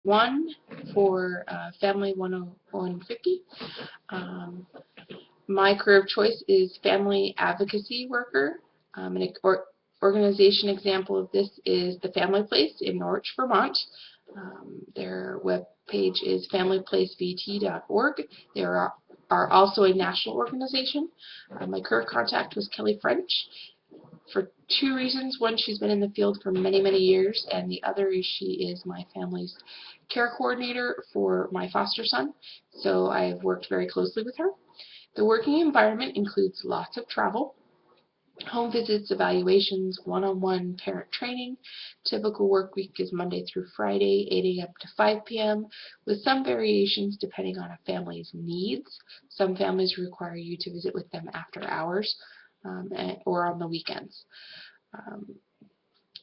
1 for Family 10150. My career of choice is Family Advocacy Worker. An organization example of this is the Family Place in Norwich, Vermont. Their web page is familyplacevt.org. They are also a national organization. My career contact was Kelly French for two reasons. One, she's been in the field for many, many years, and the other is she is my family's care coordinator for my foster son, so I've worked very closely with her. The working environment includes lots of travel, home visits, evaluations, one-on-one parent training. Typical work week is Monday through Friday, 8 a.m. to 5 p.m., with some variations depending on a family's needs. Some families require you to visit with them after hours or on the weekends.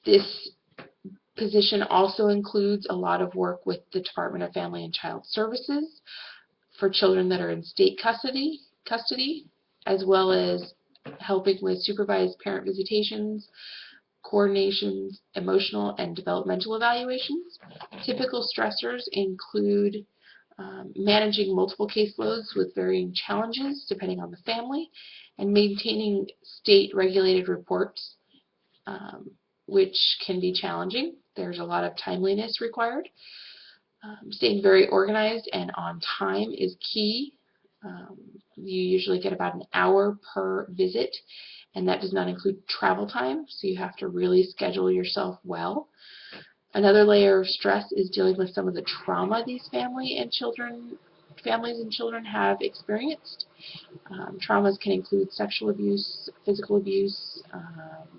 This position also includes a lot of work with the Department of Family and Child Services for children that are in state custody, as well as helping with supervised parent visitations, coordinations, emotional and developmental evaluations. Typical stressors include managing multiple caseloads with varying challenges depending on the family, and maintaining state-regulated reports, which can be challenging. There's a lot of timeliness required. Staying very organized and on time is key. You usually get about an hour per visit, and that does not include travel time, so you have to really schedule yourself well. Another layer of stress is dealing with some of the trauma these families and children have experienced. Traumas can include sexual abuse, physical abuse,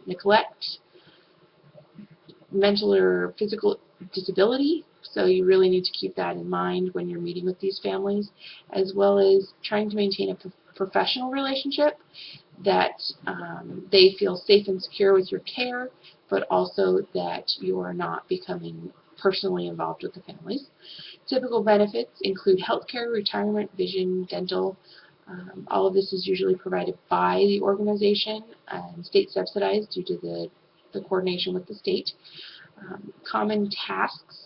neglect, mental or physical disability, so you really need to keep that in mind when you're meeting with these families, as well as trying to maintain a professional relationship that they feel safe and secure with your care, but also that you are not becoming personally involved with the families. Typical benefits include healthcare, retirement, vision, dental. All of this is usually provided by the organization and state subsidized due to the coordination with the state. Common tasks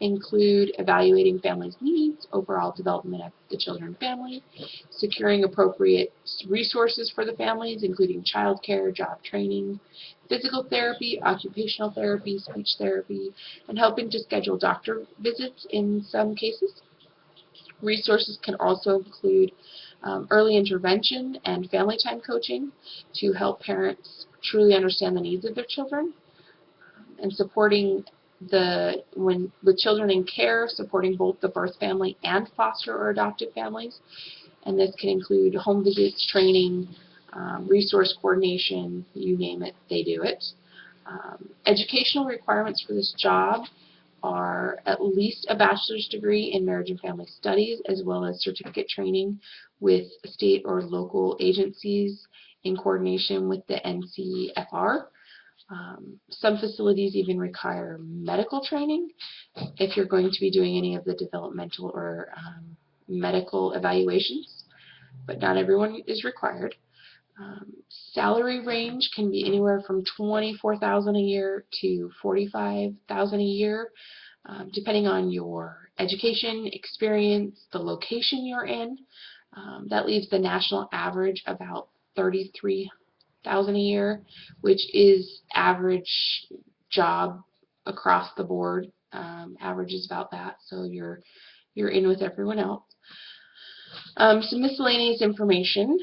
include evaluating families' needs, overall development of the children and family, securing appropriate resources for the families, including child care, job training, physical therapy, occupational therapy, speech therapy, and helping to schedule doctor visits in some cases. Resources can also include early intervention and family time coaching to help parents truly understand the needs of their children, and supporting with children in care, supporting both the birth family and foster or adoptive families. And this can include home visits, training, resource coordination, you name it, they do it. Educational requirements for this job are at least a bachelor's degree in marriage and family studies, as well as certificate training with state or local agencies in coordination with the NCFR. Some facilities even require medical training if you're going to be doing any of the developmental or medical evaluations, but not everyone is required. Salary range can be anywhere from $24,000 a year to $45,000 a year, depending on your education, experience, the location you're in. That leaves the national average about $33,000 a year, which is average job across the board. Average is about that, so you're in with everyone else. Some miscellaneous information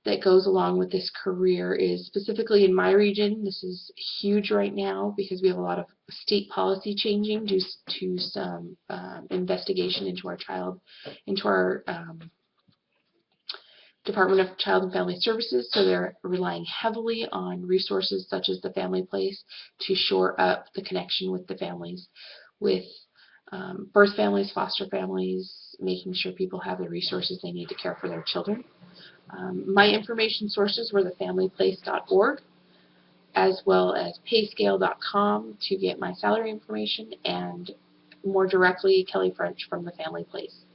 that goes along with this career is specifically in my region. This is huge right now because we have a lot of state policy changing due to some investigation into our Department of Child and Family Services, so they're relying heavily on resources such as the Family Place to shore up the connection with the families, with birth families, foster families, making sure people have the resources they need to care for their children. My information sources were thefamilyplace.org, as well as payscale.com to get my salary information, and more directly, Kelly French from the Family Place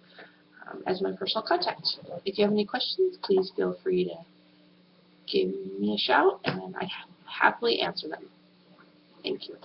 as my personal contact. If you have any questions, please feel free to give me a shout, and I happily answer them. Thank you.